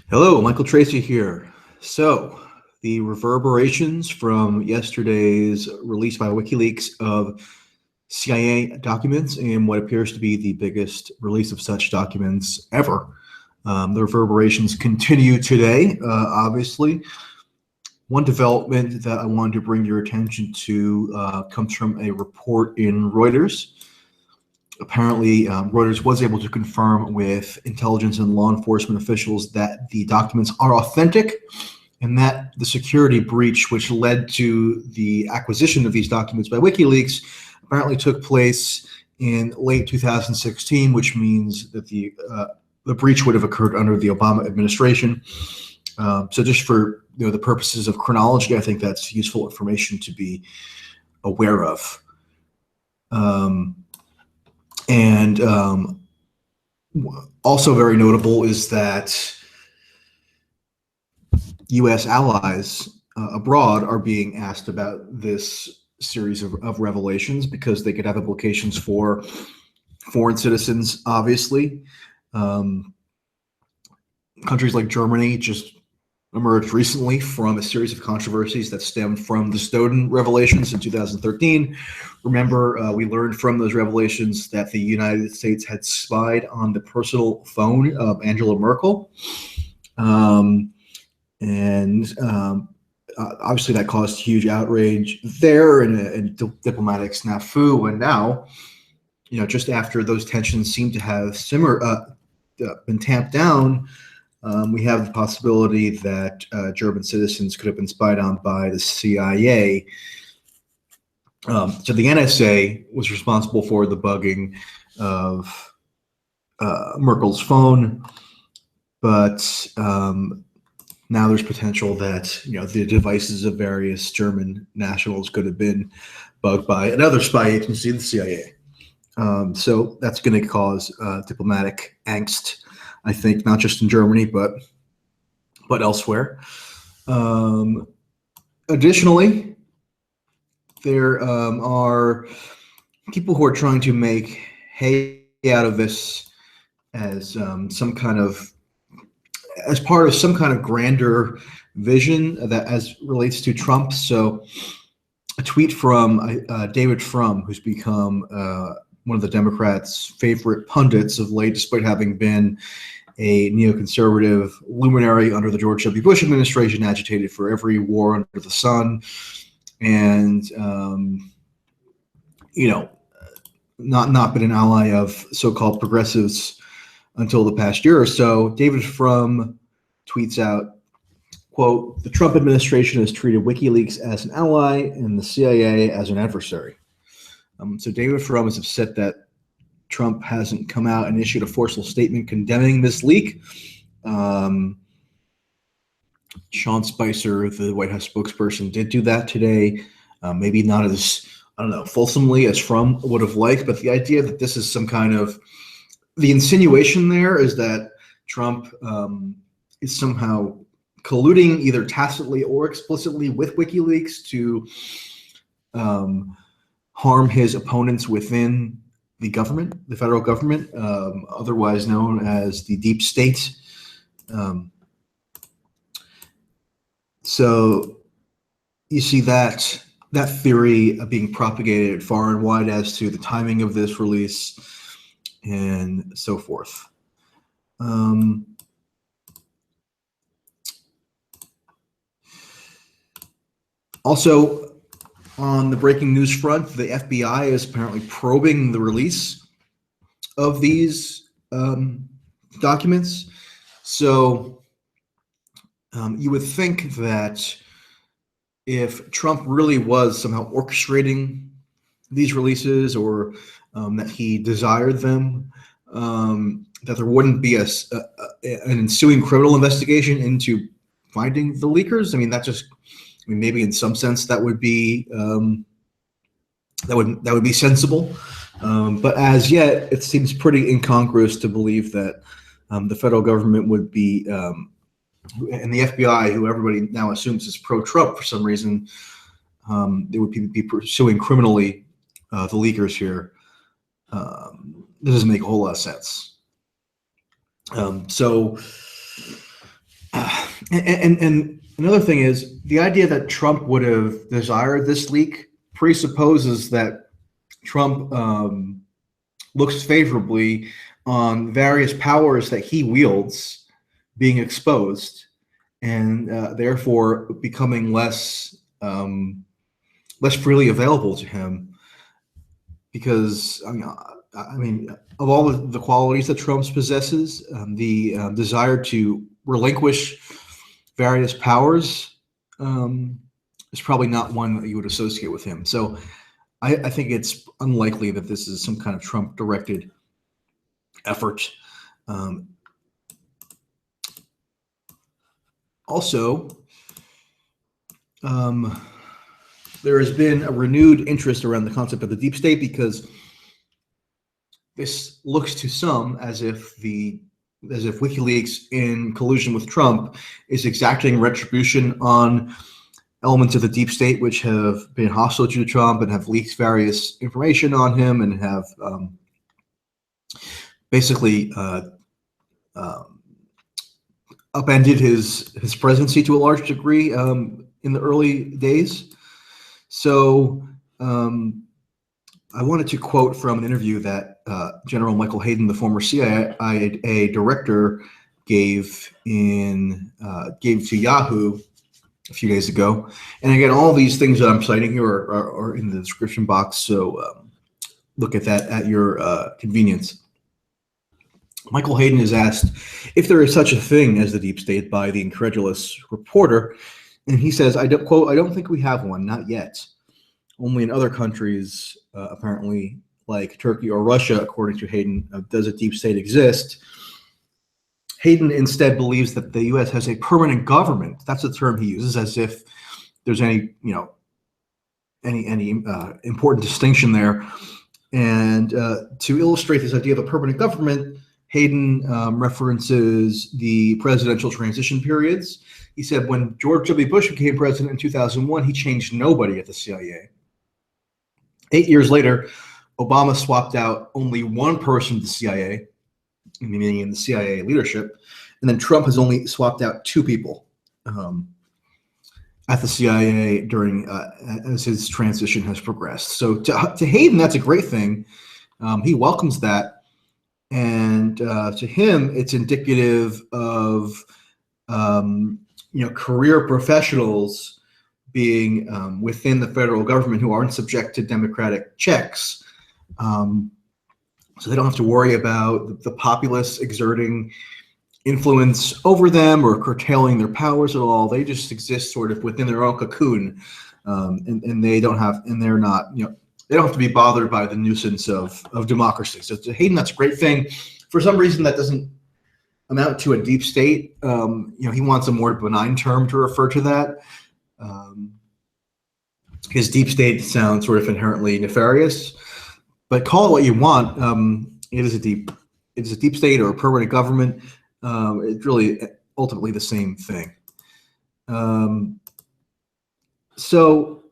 Hello, Michael Tracy here. So, the reverberations from yesterday's release by WikiLeaks of CIA documents and what appears to be the biggest release of such documents ever. The reverberations continue today, obviously. One development that I wanted to bring your attention to comes from a report in Reuters. Apparently, Reuters was able to confirm with intelligence and law enforcement officials that the documents are authentic and that the security breach, which led to the acquisition of these documents by WikiLeaks, apparently took place in late 2016, which means that the breach would have occurred under the Obama administration. So just for the purposes of chronology, I think that's useful information to be aware of. And also very notable is that U.S. allies abroad are being asked about this series of revelations because they could have implications for foreign citizens, obviously. Countries like Germany just emerged recently from a series of controversies that stemmed from the Snowden revelations in 2013. Remember, we learned from those revelations that the United States had spied on the personal phone of Angela Merkel. Obviously that caused huge outrage there and diplomatic snafu. And now, just after those tensions seem to have been tamped down, we have the possibility that German citizens could have been spied on by the CIA. So the NSA was responsible for the bugging of Merkel's phone, but now there's potential that the devices of various German nationals could have been bugged by another spy agency, the CIA. So that's going to cause diplomatic angst, I think, not just in Germany, but elsewhere. Additionally, there are people who are trying to make hay out of this as as part of some kind of grander vision that as relates to Trump. So a tweet from David Frum, who's become one of the Democrats' favorite pundits of late, despite having been a neoconservative luminary under the George W. Bush administration, agitated for every war under the sun, and not been an ally of so-called progressives until the past year or so. David Frum tweets out, quote, "The Trump administration has treated WikiLeaks as an ally and the CIA as an adversary." So David Frum is upset that Trump hasn't come out and issued a forceful statement condemning this leak. Sean Spicer, the White House spokesperson, did do that today. Maybe not as, fulsomely as Frum would have liked, but the idea that this is some kind of, the insinuation there is that Trump is somehow colluding either tacitly or explicitly with WikiLeaks to harm his opponents within the government, the federal government, otherwise known as the deep state. So you see that theory being propagated far and wide as to the timing of this release and so forth. Also, on the breaking news front, the FBI is apparently probing the release of these documents. So you would think that if Trump really was somehow orchestrating these releases, or that he desired them, that there wouldn't be an ensuing criminal investigation into finding the leakers. Maybe in some sense that would be sensible, but as yet it seems pretty incongruous to believe that the federal government would be, and the FBI, who everybody now assumes is pro-Trump for some reason, they would be pursuing criminally the leakers here. This doesn't make a whole lot of sense. So And another thing is the idea that Trump would have desired this leak presupposes that Trump looks favorably on various powers that he wields being exposed, and therefore becoming less freely available to him. Because I mean, of all the qualities that Trump possesses, the desire to relinquish various powers is probably not one that you would associate with him. So I think it's unlikely that this is some kind of Trump-directed effort. Also, there has been a renewed interest around the concept of the deep state, because this looks to some as if WikiLeaks, in collusion with Trump, is exacting retribution on elements of the deep state which have been hostile to Trump and have leaked various information on him and have basically upended his presidency to a large degree in the early days. So I wanted to quote from an interview that General Michael Hayden, the former CIA director, gave to Yahoo a few days ago. And again, all these things that I'm citing here are in the description box, so look at that at your convenience. Michael Hayden is asked if there is such a thing as the deep state by the incredulous reporter, and he says, quote, "I don't think we have one, not yet. Only in other countries, apparently, like Turkey or Russia, according to Hayden, does a deep state exist." Hayden instead believes that the U.S. has a permanent government. That's the term he uses, as if there's any important distinction there. And to illustrate this idea of a permanent government, Hayden references the presidential transition periods. He said when George W. Bush became president in 2001, he changed nobody at the CIA. 8 years later, Obama swapped out only one person to the CIA, meaning in the CIA leadership, and then Trump has only swapped out two people at the CIA during as his transition has progressed. So to Hayden, that's a great thing. He welcomes that, and to him, it's indicative of career professionals being within the federal government who aren't subject to democratic checks. So they don't have to worry about the populace exerting influence over them or curtailing their powers at all. They just exist sort of within their own cocoon, and they don't have, and they're not, they don't have to be bothered by the nuisance of democracy. So to Hayden, that's a great thing. For some reason, that doesn't amount to a deep state. He wants a more benign term to refer to that. His deep state sounds sort of inherently nefarious. But call it what you want. It is a deep state or a permanent government. It's really ultimately the same thing. So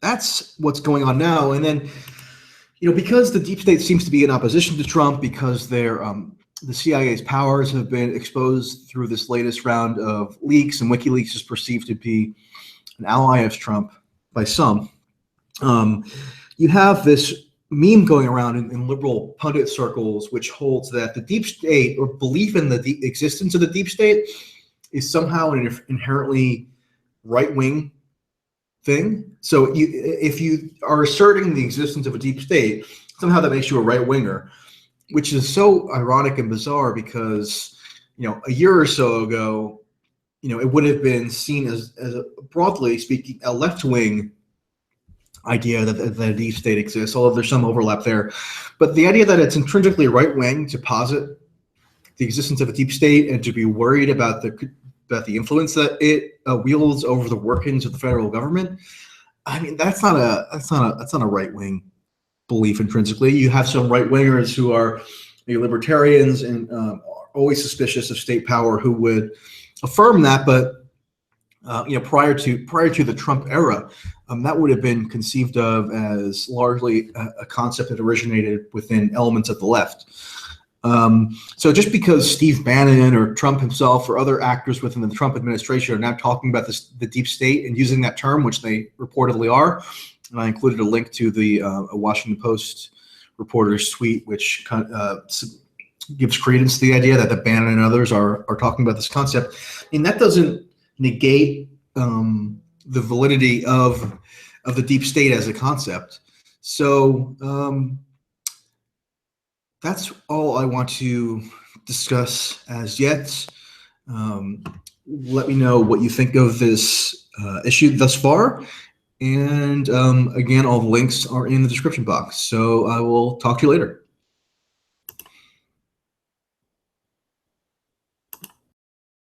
that's what's going on now. And then, because the deep state seems to be in opposition to Trump, because the CIA's powers have been exposed through this latest round of leaks, and WikiLeaks is perceived to be an ally of Trump by some. You have this meme going around in liberal pundit circles, which holds that the deep state, or belief in the existence of the deep state, is somehow an inherently right-wing thing. So if you are asserting the existence of a deep state, somehow that makes you a right-winger, which is so ironic and bizarre because, a year or so ago, it would have been seen as broadly speaking, a left-wing idea that the deep state exists, although there's some overlap there. But the idea that it's intrinsically right-wing to posit the existence of a deep state and to be worried about the influence that it wields over the workings of the federal government, I mean, that's not a right-wing belief intrinsically. You have some right-wingers who are libertarians and are always suspicious of state power who would affirm that, but prior to the Trump era, that would have been conceived of as largely a concept that originated within elements of the left. So just because Steve Bannon or Trump himself or other actors within the Trump administration are now talking about the deep state and using that term, which they reportedly are, and I included a link to the a Washington Post reporter's tweet, which gives credence to the idea that the Bannon and others are talking about this concept. And that doesn't negate the validity of the deep state as a concept. So that's all I want to discuss as yet. Let me know what you think of this issue thus far. And again, all the links are in the description box. So I will talk to you later.